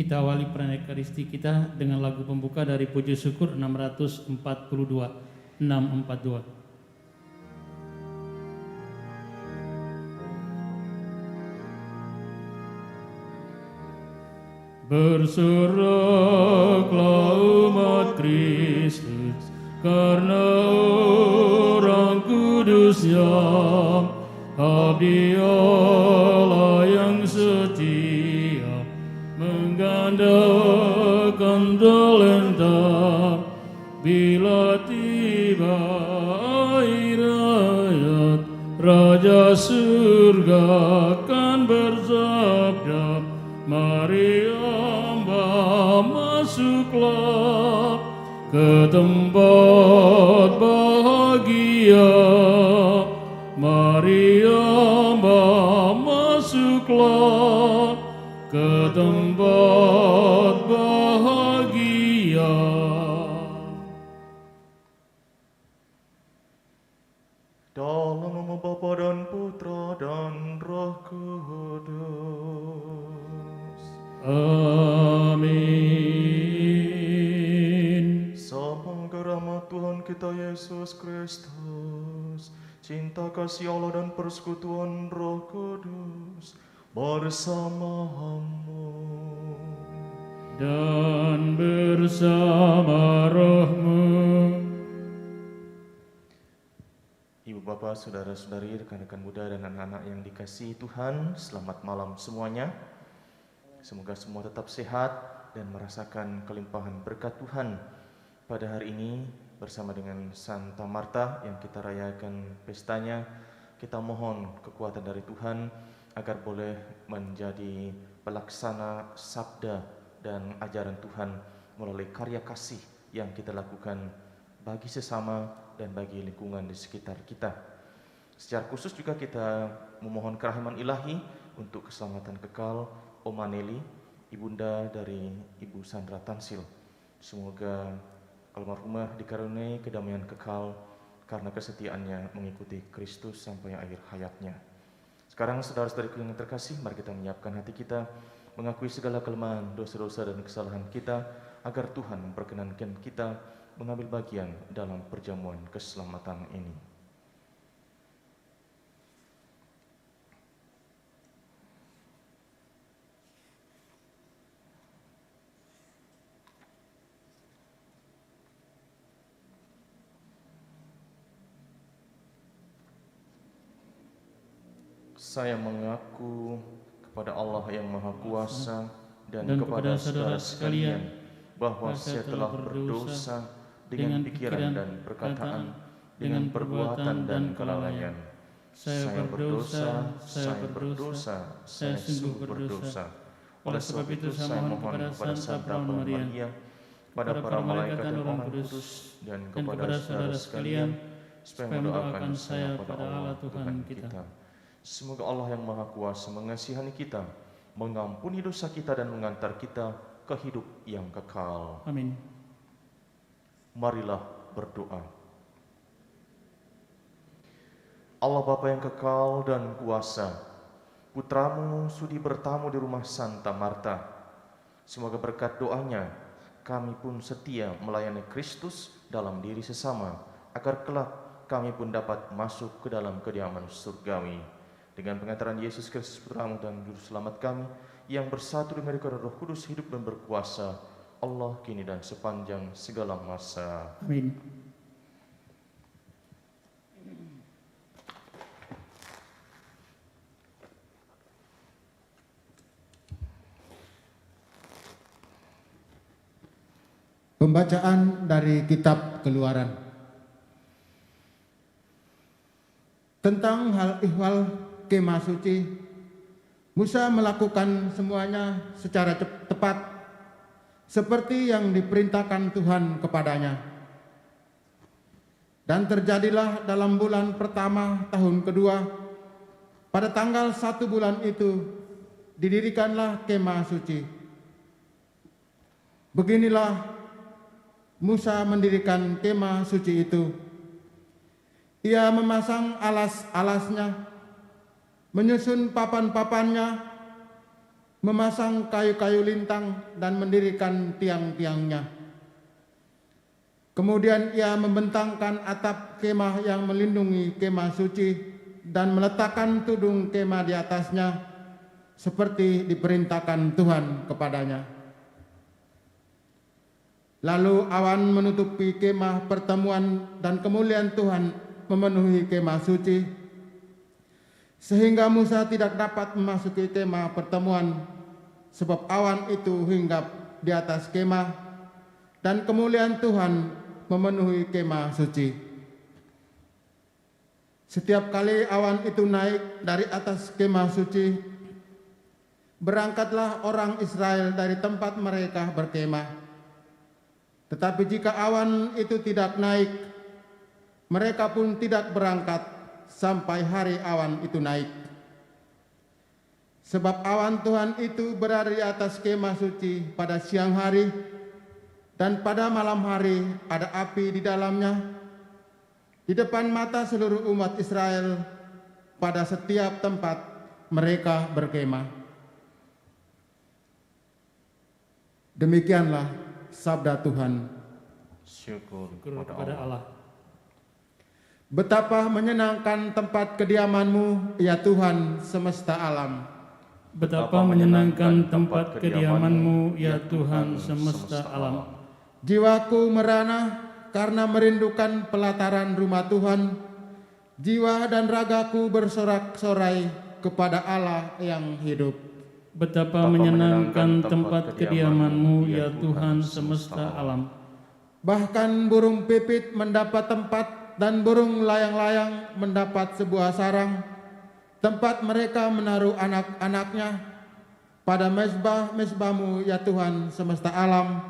Kita awali perayaan Ekaristi kita dengan lagu pembuka dari Puji Syukur 642. Bersoraklah umat Kristus, karena orang kudusnya, abdi Allah yang setia, menggandakan talenta. Bila tiba akhir hayat, Raja surga akan bersabda, mari hamba masuklah ke tempat bahagia. Mari hamba masuklah ke tempat bahagia. Dalam nama Bapa dan Putra dan Roh Kudus. Amin. Semoga rahmat Tuhan kita Yesus Kristus, cinta kasih Allah dan persekutuan Roh Kudus bersamamu Dan bersama rohmu. Ibu Bapak, saudara-saudari, rekan-rekan muda dan anak-anak yang dikasihi Tuhan, selamat malam semuanya. Semoga semua tetap sehat dan merasakan kelimpahan berkat Tuhan pada hari ini bersama dengan Santa Marta yang kita rayakan pestanya. Kita mohon kekuatan dari Tuhan agar boleh menjadi pelaksana sabda dan ajaran Tuhan melalui karya kasih yang kita lakukan bagi sesama dan bagi lingkungan di sekitar kita. Secara khusus juga kita memohon kerahiman ilahi untuk keselamatan kekal Oma Nelly, ibunda dari Ibu Sandra Tansil. Semoga almarhumah dikaruniai kedamaian kekal karena kesetiaannya mengikuti Kristus sampai akhir hayatnya. Sekarang saudara-saudariku yang terkasih, mari kita menyiapkan hati kita, mengakui segala kelemahan, dosa-dosa dan kesalahan kita, agar Tuhan memperkenankan kita mengambil bagian dalam perjamuan keselamatan ini. Saya mengaku kepada Allah yang Maha Kuasa dan kepada saudara sekalian bahwa saya telah berdosa dengan pikiran dan perkataan, dengan perbuatan dan kelalaian. Saya berdosa, saya sungguh berdosa. Oleh sebab itu saya mohon kepada Santa Maria, kepada para malaikat dan orang kudus, dan kepada saudara sekalian, supaya mendoakan saya pada Allah Tuhan kita. Semoga Allah yang Maha Kuasa mengasihani kita, mengampuni dosa kita dan mengantar kita ke hidup yang kekal. Amin. Marilah berdoa. Allah Bapa yang kekal dan kuasa, Putramu sudi bertamu di rumah Santa Marta. Semoga berkat doanya kami pun setia melayani Kristus dalam diri sesama, agar kelak kami pun dapat masuk ke dalam kediaman surgawi. Dengan pengantaran Yesus Kristus Putramu dan Juru Selamat kami, yang bersatu dengan Roh Kudus hidup dan berkuasa, Allah kini dan sepanjang segala masa. Amin. Pembacaan dari Kitab Keluaran. Tentang hal ihwal kemah suci, Musa melakukan semuanya secara tepat seperti yang diperintahkan Tuhan kepadanya. Dan terjadilah dalam bulan pertama tahun kedua, pada tanggal 1 bulan itu didirikanlah kemah suci. Beginilah Musa mendirikan kemah suci itu. Ia memasang alas-alasnya, menyusun papan-papannya, memasang kayu-kayu lintang dan mendirikan tiang-tiangnya. Kemudian ia membentangkan atap kemah yang melindungi kemah suci dan meletakkan tudung kemah di atasnya seperti diperintahkan Tuhan kepadanya. Lalu awan menutupi kemah pertemuan dan kemuliaan Tuhan memenuhi kemah suci, sehingga Musa tidak dapat memasuki kemah pertemuan, sebab awan itu hinggap di atas kemah dan kemuliaan Tuhan memenuhi kemah suci. Setiap kali awan itu naik dari atas kemah suci, berangkatlah orang Israel dari tempat mereka berkemah. Tetapi jika awan itu tidak naik, mereka pun tidak berangkat sampai hari awan itu naik. Sebab awan Tuhan itu berada di atas kemah suci pada siang hari, dan pada malam hari ada api di dalamnya, di depan mata seluruh umat Israel pada setiap tempat mereka berkemah. Demikianlah sabda Tuhan. Syukur Kepada kepada Allah. Allah. Betapa menyenangkan tempat kediaman-Mu, ya Tuhan semesta alam. Betapa menyenangkan tempat kediaman-Mu, ya Tuhan semesta alam. Jiwaku merana karena merindukan pelataran rumah Tuhan. Jiwa dan ragaku bersorak-sorai kepada Allah yang hidup. Betapa menyenangkan tempat kediaman-Mu, ya Tuhan semesta alam. Bahkan burung pipit mendapat tempat dan burung layang-layang mendapat sebuah sarang, tempat mereka menaruh anak-anaknya. Pada mezbah-mezbah-Mu, ya Tuhan semesta alam,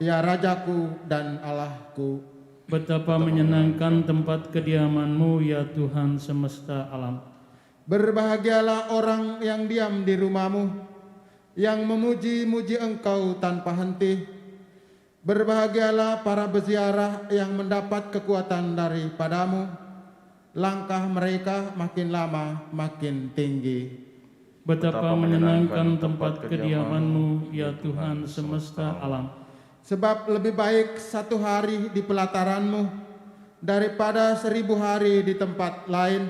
ya Rajaku dan Allahku. Betapa menyenangkan tempat kediaman-Mu, ya Tuhan semesta alam. Berbahagialah orang yang diam di rumah-Mu, yang memuji-muji Engkau tanpa henti. Berbahagialah para peziarah yang mendapat kekuatan daripada-Mu. Langkah mereka makin lama makin tinggi. Betapa menyenangkan tempat kediaman-Mu, ya Tuhan semesta alam. Sebab lebih baik 1 hari di pelataran-Mu daripada 1000 hari di tempat lain.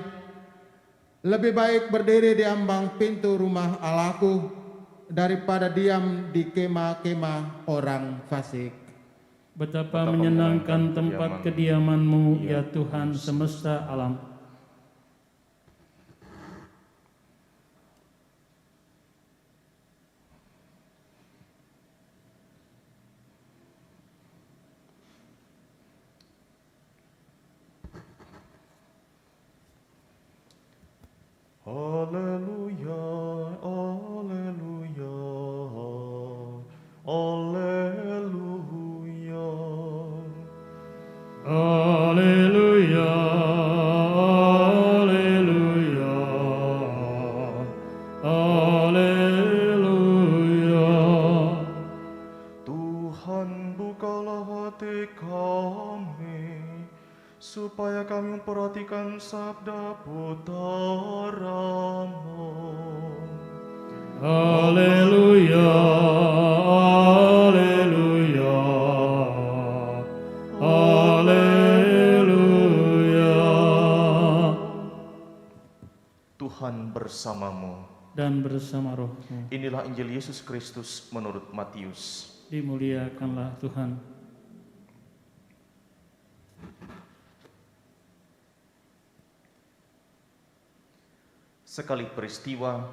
Lebih baik berdiri di ambang pintu rumah Allahku daripada diam di kemah-kemah orang fasik. Betapa menyenangkan tempat kediaman-Mu, ya Tuhan semesta alam. Alleluia, alleluia, alleluia. Alleluia, alleluia, alleluia. Tuhan, bukalah hati kami, supaya kami memperhatikan sabda putra-Mu. Alleluia, alleluia, alleluia. Tuhan bersamamu. Dan bersama roh-Mu. Inilah Injil Yesus Kristus menurut Matius. Dimuliakanlah Tuhan. Sekali peristiwa,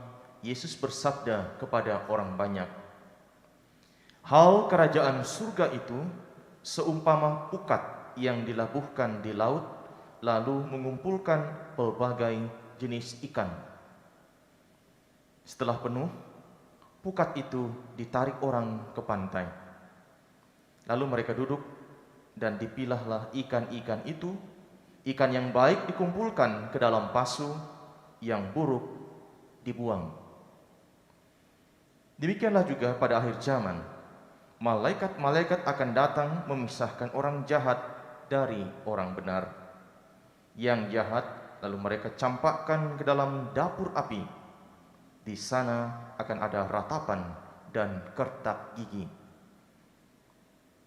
Yesus bersabda kepada orang banyak, "Hal kerajaan surga itu seumpama pukat yang dilabuhkan di laut, lalu mengumpulkan pelbagai jenis ikan. Setelah penuh, pukat itu ditarik orang ke pantai. Lalu mereka duduk dan dipilahlah ikan-ikan itu. Ikan yang baik dikumpulkan ke dalam pasu, yang buruk dibuang. Demikianlah juga pada akhir zaman, malaikat-malaikat akan datang memisahkan orang jahat dari orang benar. Yang jahat lalu mereka campakkan ke dalam dapur api. Di sana akan ada ratapan dan kertak gigi.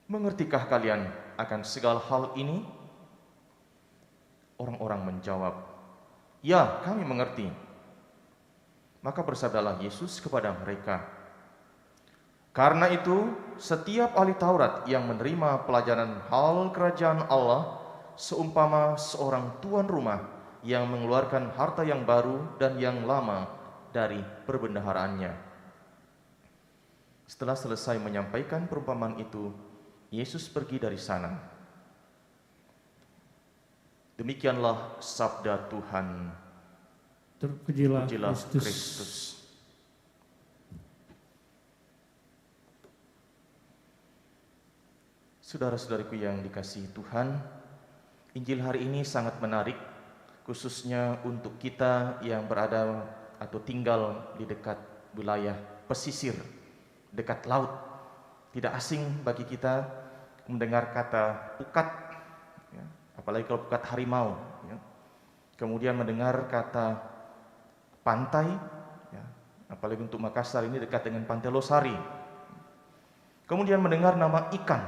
Mengertikah kalian akan segala hal ini? Orang-orang menjawab, "Ya, kami mengerti." Maka bersabdalah Yesus kepada mereka, "Karena itu, setiap ahli Taurat yang menerima pelajaran hal kerajaan Allah seumpama seorang tuan rumah yang mengeluarkan harta yang baru dan yang lama dari perbendaharaannya." Setelah selesai menyampaikan perumpamaan itu, Yesus pergi dari sana. Demikianlah sabda Tuhan. Terpujilah Pujilah Kristus. Kristus. Saudara-saudariku yang dikasihi Tuhan, Injil hari ini sangat menarik, khususnya untuk kita yang berada atau tinggal di dekat wilayah pesisir, dekat laut. Tidak asing bagi kita mendengar kata pukat, ya, apalagi kalau pukat harimau. Ya. Kemudian mendengar kata pantai, ya, apalagi untuk Makassar ini dekat dengan Pantai Losari. Kemudian mendengar nama ikan.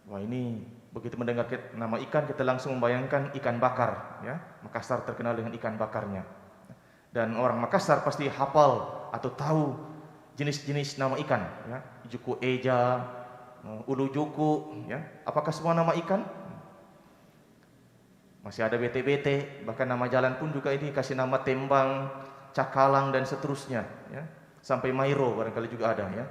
Wah, ini begitu mendengar nama ikan kita langsung membayangkan ikan bakar. Ya. Makassar terkenal dengan ikan bakarnya. Dan orang Makassar pasti hafal atau tahu jenis-jenis nama ikan. Ya. Juku eja, ulu juku. Ya. Apakah semua nama ikan? Masih ada bete-bete, bahkan nama jalan pun juga ini kasih nama Tembang, Cakalang dan seterusnya, ya. Sampai Mairo barangkali juga ada, ya.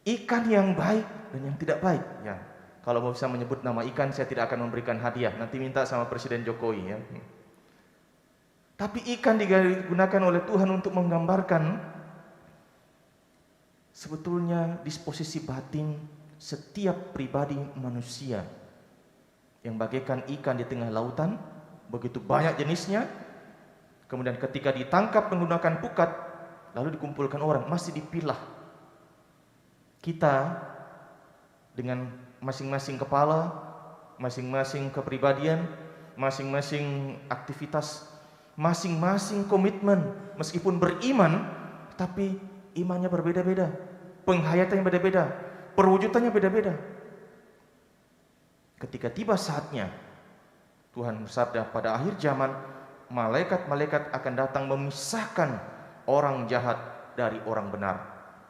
Ikan yang baik dan yang tidak baik, ya. Kalau mau bisa menyebut nama ikan, saya tidak akan memberikan hadiah. Nanti minta sama Presiden Jokowi, ya. Tapi ikan digunakan oleh Tuhan untuk menggambarkan sebetulnya disposisi batin setiap pribadi manusia. Yang bagaikan ikan di tengah lautan, begitu banyak jenisnya. Kemudian ketika ditangkap menggunakan pukat, lalu dikumpulkan orang, masih dipilah. Kita dengan masing-masing kepala, masing-masing kepribadian, masing-masing aktivitas, masing-masing komitmen, meskipun beriman, tapi imannya berbeda-beda, penghayatannya beda-beda, perwujudannya beda-beda. Ketika tiba saatnya, Tuhan bersabda, pada akhir zaman malaikat-malaikat akan datang memisahkan orang jahat dari orang benar.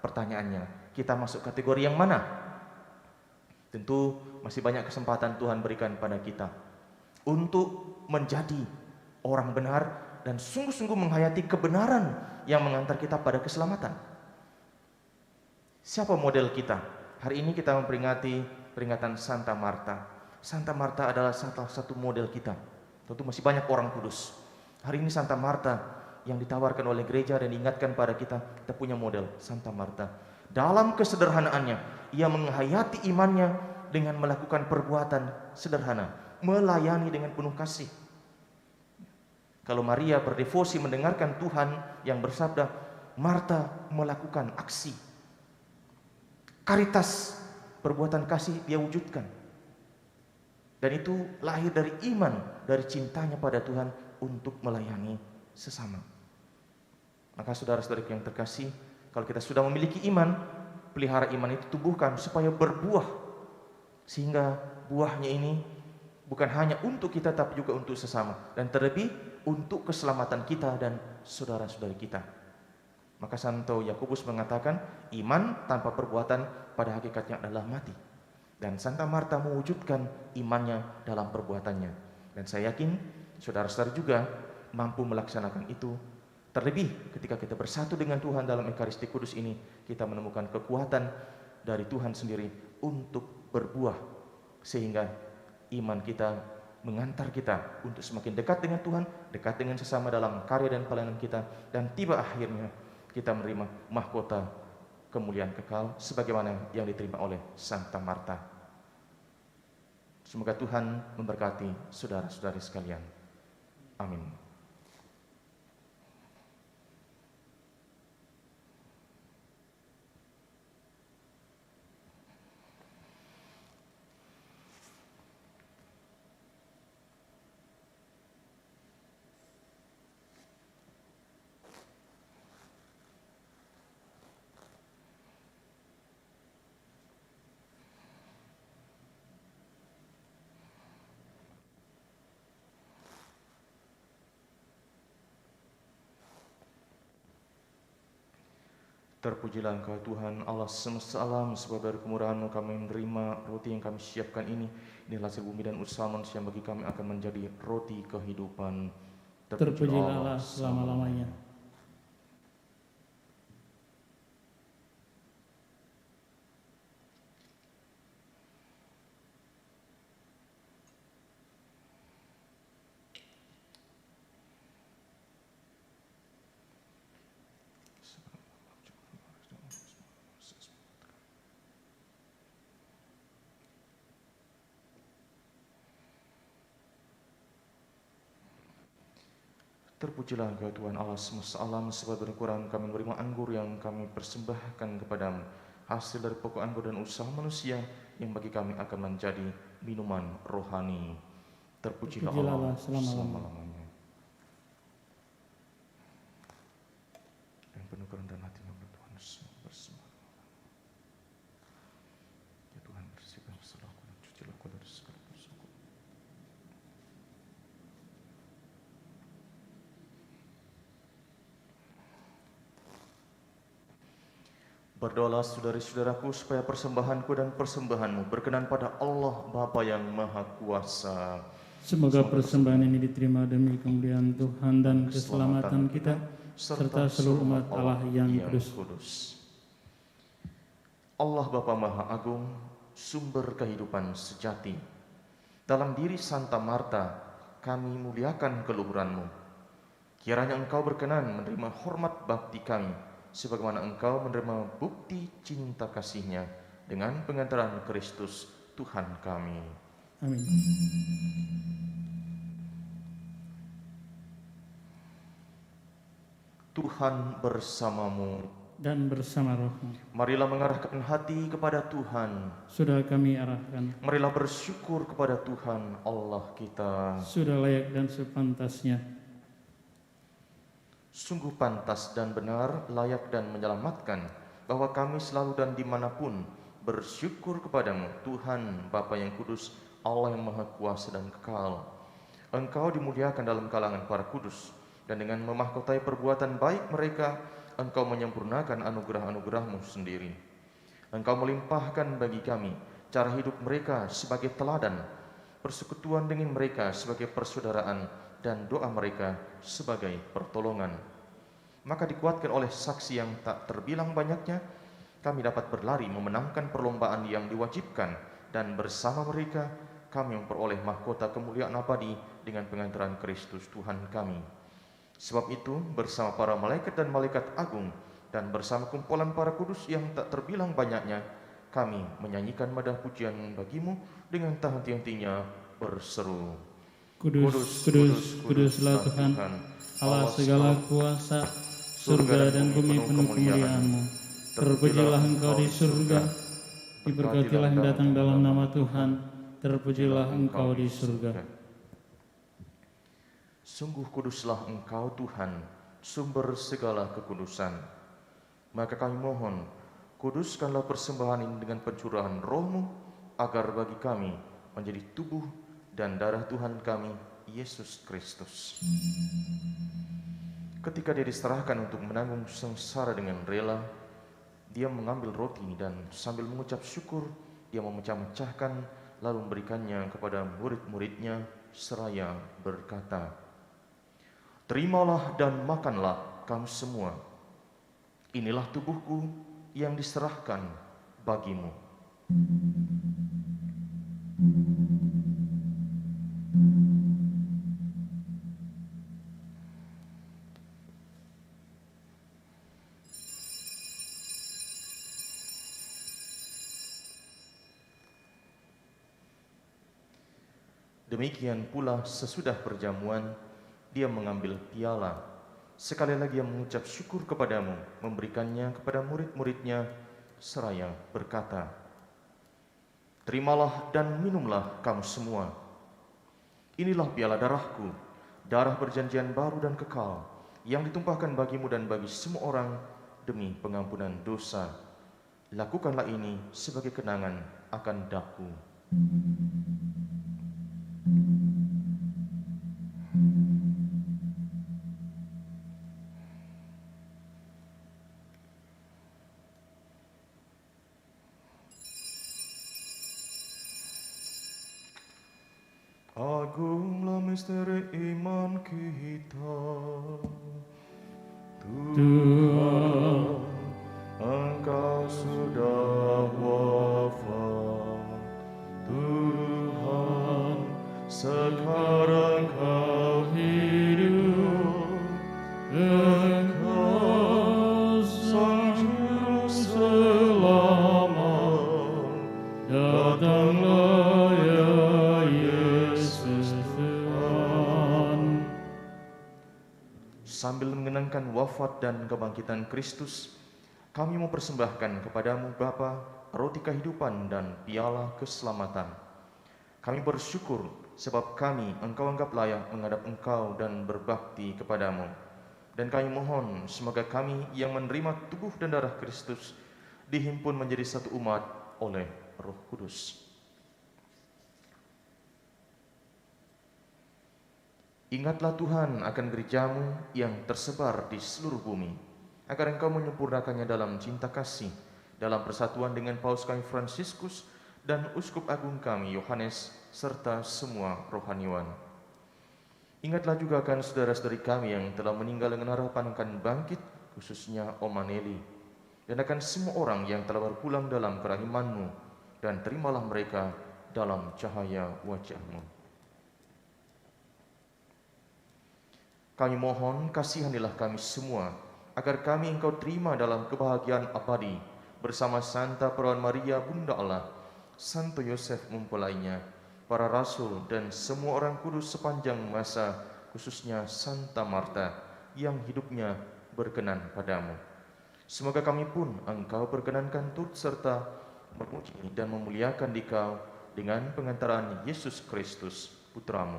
Pertanyaannya, kita masuk kategori yang mana? Tentu masih banyak kesempatan Tuhan berikan pada kita untuk menjadi orang benar dan sungguh-sungguh menghayati kebenaran yang mengantar kita pada keselamatan. Siapa model kita? Hari ini kita memperingati peringatan Santa Marta. Santa Marta adalah salah satu model kita. Tentu masih banyak orang kudus. Hari ini Santa Marta yang ditawarkan oleh gereja dan diingatkan pada kita punya model Santa Marta. Dalam kesederhanaannya, ia menghayati imannya dengan melakukan perbuatan sederhana, melayani dengan penuh kasih. Kalau Maria berdevosi mendengarkan Tuhan yang bersabda, Marta melakukan aksi karitas, perbuatan kasih dia wujudkan. Dan itu lahir dari iman, dari cintanya pada Tuhan untuk melayani sesama. Maka saudara-saudara yang terkasih, kalau kita sudah memiliki iman, pelihara iman itu tumbuhkan supaya berbuah. Sehingga buahnya ini bukan hanya untuk kita tapi juga untuk sesama. Dan terlebih untuk keselamatan kita dan saudara-saudari kita. Maka Santo Yakobus mengatakan, iman tanpa perbuatan pada hakikatnya adalah mati. Dan Santa Marta mewujudkan imannya dalam perbuatannya. Dan saya yakin saudara-saudara juga mampu melaksanakan itu. Terlebih ketika kita bersatu dengan Tuhan dalam Ekaristi Kudus ini, kita menemukan kekuatan dari Tuhan sendiri untuk berbuah. Sehingga iman kita mengantar kita untuk semakin dekat dengan Tuhan, dekat dengan sesama dalam karya dan pelayanan kita. Dan tiba akhirnya kita menerima mahkota kemuliaan kekal sebagaimana yang diterima oleh Santa Marta. Semoga Tuhan memberkati saudara-saudari sekalian. Amin. Terpujilah Engkau Tuhan Allah semesta alam, sebab dari kemurahan-Mu kami menerima roti yang kami siapkan ini. Inilah hasil bumi dan usaha manusia yang bagi kami akan menjadi roti kehidupan. Terpujilah Allah selama-lamanya. Terpujilah Engkau Tuhan Allah semesta alam, sebab dari kemurahan kami menerima anggur yang kami persembahkan kepadamu, hasil dari pokok anggur dan usaha manusia yang bagi kami akan menjadi minuman rohani. Terpujilah Allah selama-lamanya. Dan penuh kerendahan hati kepada Tuhan semua bersembah. Ya Tuhan, bersihkan salahku dan cucilah aku dari segala dosaku. Berdoalah saudari-saudaraku supaya persembahanku dan persembahanmu berkenan pada Allah Bapa yang Maha Kuasa. Semoga persembahan ini diterima demi kemuliaan Tuhan dan keselamatan kita, serta seluruh umat Allah yang kudus. Allah Bapa Maha Agung, sumber kehidupan sejati. Dalam diri Santa Marta, kami muliakan keluhuran-Mu. Kiranya Engkau berkenan menerima hormat bakti kami, sebagaimana Engkau menerima bukti cinta kasih-Nya dengan pengantaran Kristus Tuhan kami. Amin. Tuhan bersamamu. Dan bersama rohmu. Marilah mengarahkan hati kepada Tuhan. Sudah kami arahkan. Marilah bersyukur kepada Tuhan Allah kita. Sudah layak dan sepantasnya. Sungguh pantas dan benar, layak dan menyelamatkan, bahwa kami selalu dan dimanapun bersyukur kepadamu, Tuhan Bapa yang kudus, Allah yang Maha Kuasa dan kekal. Engkau dimuliakan dalam kalangan para kudus, dan dengan memahkotai perbuatan baik mereka, Engkau menyempurnakan anugerah-anugerah-Mu sendiri. Engkau melimpahkan bagi kami cara hidup mereka sebagai teladan, persekutuan dengan mereka sebagai persaudaraan, dan doa mereka sebagai pertolongan. Maka dikuatkan oleh saksi yang tak terbilang banyaknya, kami dapat berlari memenangkan perlombaan yang diwajibkan, dan bersama mereka kami memperoleh mahkota kemuliaan abadi dengan pengantaran Kristus Tuhan kami. Sebab itu, bersama para malaikat dan malaikat agung, dan bersama kumpulan para kudus yang tak terbilang banyaknya, kami menyanyikan madah pujian bagi-Mu dengan tak henti-hentinya berseru, Kudus, kudus, kuduslah Tuhan, Allah segala kuasa, surga dan bumi penuh kemuliaan-Mu. Terpujilah Engkau di surga, diberkatilah yang datang dalam nama Tuhan, terpujilah Engkau di surga. Sungguh kuduslah Engkau Tuhan, sumber segala kekudusan. Maka kami mohon, kuduskanlah persembahan ini dengan pencurahan Roh-Mu, agar bagi kami menjadi tubuh dan darah Tuhan kami, Yesus Kristus. Ketika Dia diserahkan untuk menanggung sengsara dengan rela, Dia mengambil roti dan sambil mengucap syukur, Dia memecah-mecahkan, lalu memberikannya kepada murid-murid-Nya, seraya berkata, "Terimalah dan makanlah kamu semua. Inilah tubuhku yang diserahkan bagimu." Demikian pula sesudah perjamuan, Dia mengambil piala. Sekali lagi Dia mengucap syukur kepadamu, memberikannya kepada murid-murid-Nya, seraya berkata, "Terimalah dan minumlah kamu semua. Inilah piala darahku, darah perjanjian baru dan kekal, yang ditumpahkan bagimu dan bagi semua orang demi pengampunan dosa. Lakukanlah ini sebagai kenangan akan daku." Agunglah misteri iman kita. Tuhan, Engkau sudah wafat. Tuhan, sekarang Kau hidup. Engkau Sang Juru Selamat. datanglah ya Yesus Tuhan. Sambil mengenangkan wafat dan kebangkitan Kristus, kami mempersembahkan kepadamu Bapa roti kehidupan dan piala keselamatan. Kami bersyukur sebab kami Engkau anggap layak menghadap Engkau dan berbakti kepadamu. Dan kami mohon semoga kami yang menerima tubuh dan darah Kristus dihimpun menjadi satu umat oleh Roh Kudus. Ingatlah Tuhan akan gerejamu yang tersebar di seluruh bumi, agar Engkau menyempurnakannya dalam cinta kasih, dalam persatuan dengan Paus kami Fransiskus dan Uskup Agung kami Yohanes, serta semua rohaniwan. Ingatlah juga akan saudara-saudari kami yang telah meninggal dengan harapan akan bangkit, khususnya Oma Nelly, dan akan semua orang yang telah berpulang dalam kerahiman-Mu, dan terimalah mereka dalam cahaya wajah-Mu. Kami mohon kasihanilah kami semua, agar kami Engkau terima dalam kebahagiaan abadi bersama Santa Perawan Maria Bunda Allah, Santo Yosef mempelainya, para rasul dan semua orang kudus sepanjang masa, khususnya Santa Marta yang hidupnya berkenan padamu. Semoga kami pun Engkau perkenankan turut serta memuji dan memuliakan Dikau dengan pengantaran Yesus Kristus Putramu.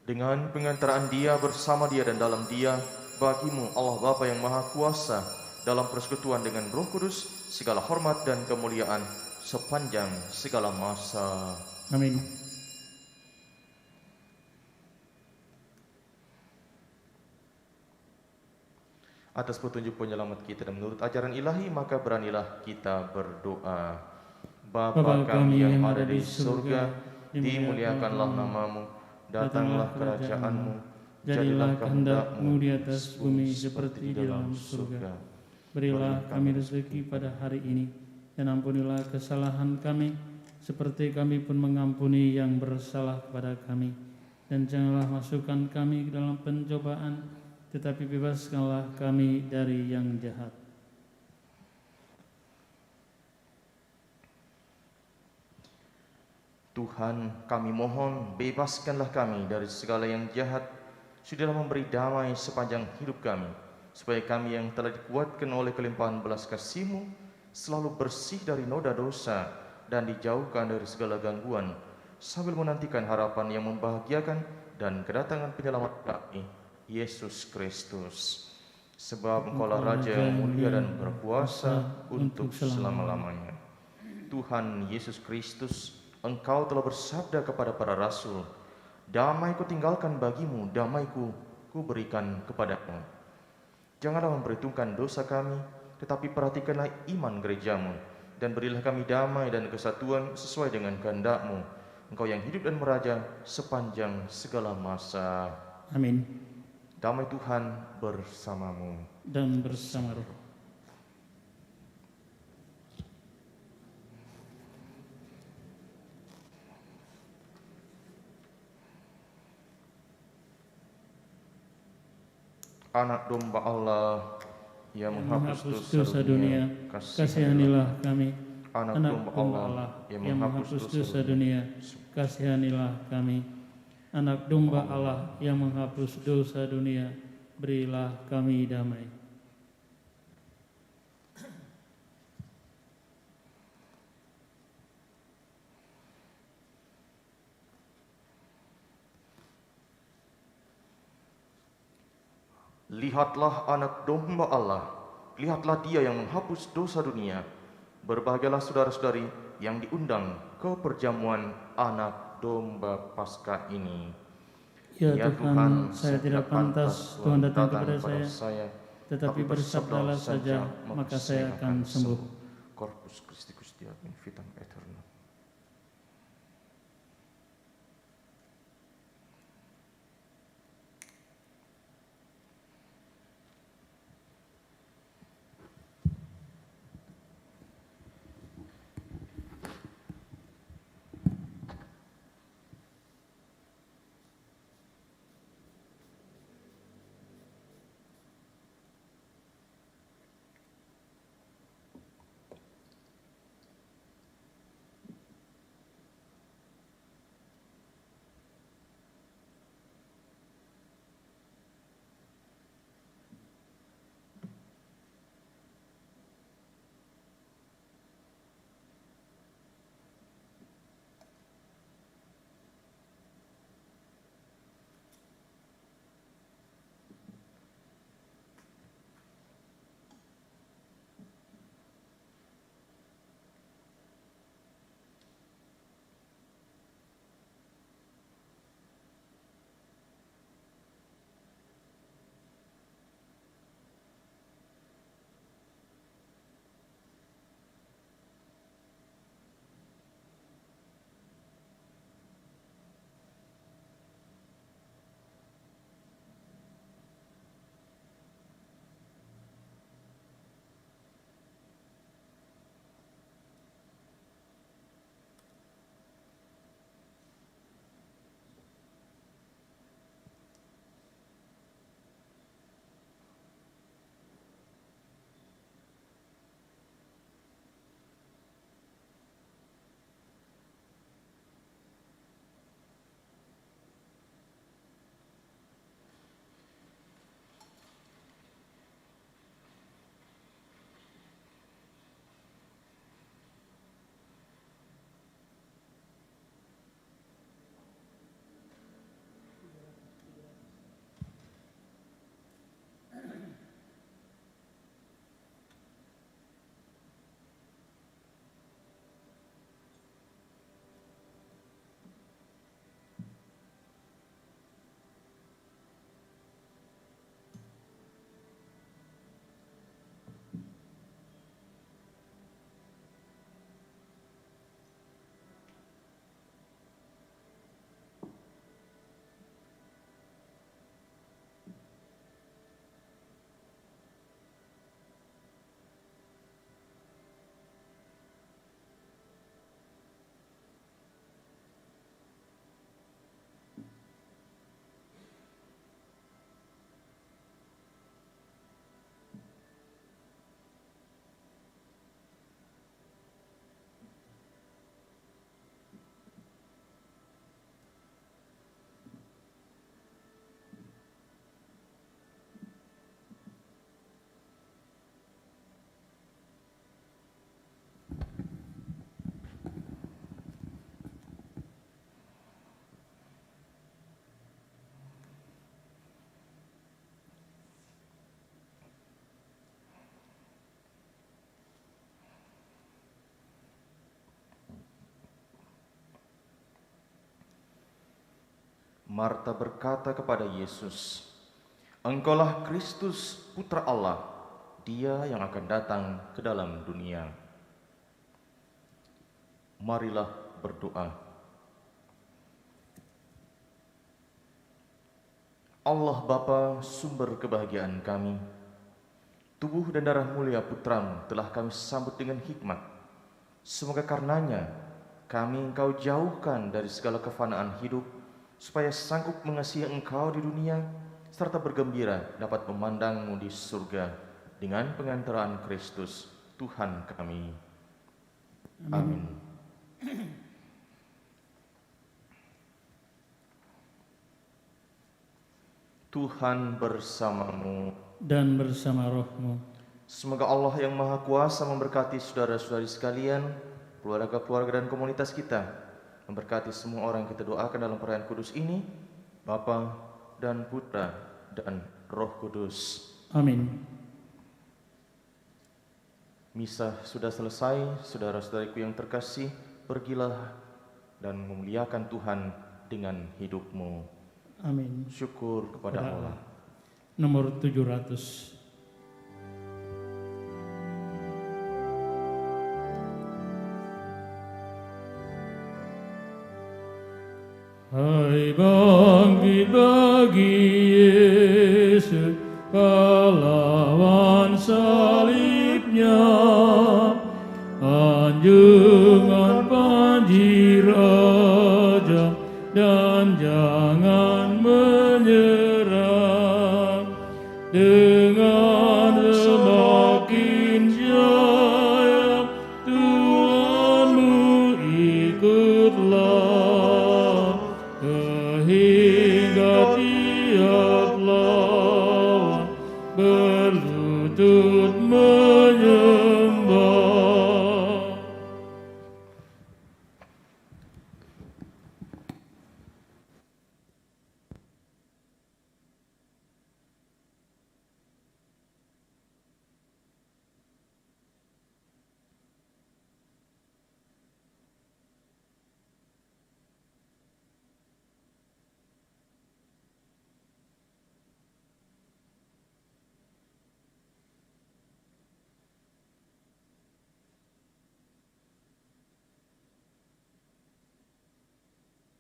Dengan pengantaraan Dia, bersama Dia dan dalam Dia, bagimu Allah Bapa yang Maha Kuasa, dalam persekutuan dengan Roh Kudus, segala hormat dan kemuliaan sepanjang segala masa. Amin. Atas petunjuk penyelamat kita dan menurut ajaran ilahi, maka beranilah kita berdoa. Bapa kami yang ada di surga, dimuliakanlah namamu, datanglah kerajaan-Mu, jadilah kehendak-Mu di atas bumi seperti di dalam surga. Berilah kami rezeki pada hari ini, dan ampunilah kesalahan kami, seperti kami pun mengampuni yang bersalah kepada kami. Dan janganlah masukkan kami ke dalam pencobaan, tetapi bebaskanlah kami dari yang jahat. Tuhan, kami mohon, bebaskanlah kami dari segala yang jahat, sudahlah memberi damai sepanjang hidup kami, supaya kami yang telah dikuatkan oleh kelimpahan belas kasih-Mu, selalu bersih dari noda dosa dan dijauhkan dari segala gangguan, sambil menantikan harapan yang membahagiakan dan kedatangan penyelamat kami, Yesus Kristus. Sebab Engkaulah Raja yang mulia dan berkuasa untuk selama-lamanya. Tuhan Yesus Kristus, Engkau telah bersabda kepada para rasul, damai ku tinggalkan bagimu, damai ku berikan kepadamu. Janganlah memperhitungkan dosa kami, tetapi perhatikanlah iman gerejamu, dan berilah kami damai dan kesatuan sesuai dengan kehendak-Mu, Engkau yang hidup dan meraja sepanjang segala masa. Amin. Damai Tuhan bersamamu. Dan bersama roh. Anak domba Allah yang menghapus dosa dunia, kasihanilah kami. Anak domba Allah yang menghapus dosa dunia, kasihanilah kami. Anak domba Allah yang menghapus dosa dunia, berilah kami damai. Lihatlah anak domba Allah, lihatlah Dia yang menghapus dosa dunia. Berbahagialah saudara-saudari yang diundang ke perjamuan anak domba Paskah ini. Ya Tuhan, saya tidak pantas Tuhan datang kepada saya, tetapi bersabdalah saja, maka saya akan sembuh. Corpus Christi Deo in vitam aeternam. Marta berkata kepada Yesus, "Engkaulah Kristus, Putra Allah, Dia yang akan datang ke dalam dunia." Marilah berdoa. Allah Bapa, sumber kebahagiaan kami, tubuh dan darah mulia Putramu telah kami sambut dengan hikmat. Semoga karenanya kami Engkau jauhkan dari segala kefanaan hidup, supaya sanggup mengasihi Engkau di dunia, serta bergembira dapat memandang-Mu di surga dengan pengantaraan Kristus, Tuhan kami. Amin. Tuhan bersamamu dan bersama rohmu. Semoga Allah yang Maha Kuasa memberkati saudara-saudari sekalian, keluarga-keluarga dan komunitas kita, memberkati semua orang yang kita doakan dalam perayaan kudus ini, Bapa dan Putra dan Roh Kudus. Amin. Misa sudah selesai, saudara-saudariku yang terkasih, pergilah dan memuliakan Tuhan dengan hidupmu. Amin. Syukur kepada Allah. Nomor 700. Hai bangkit bagi Yesus, pahlawan salibnya, anjungan panji raja, dan jangan menyerah.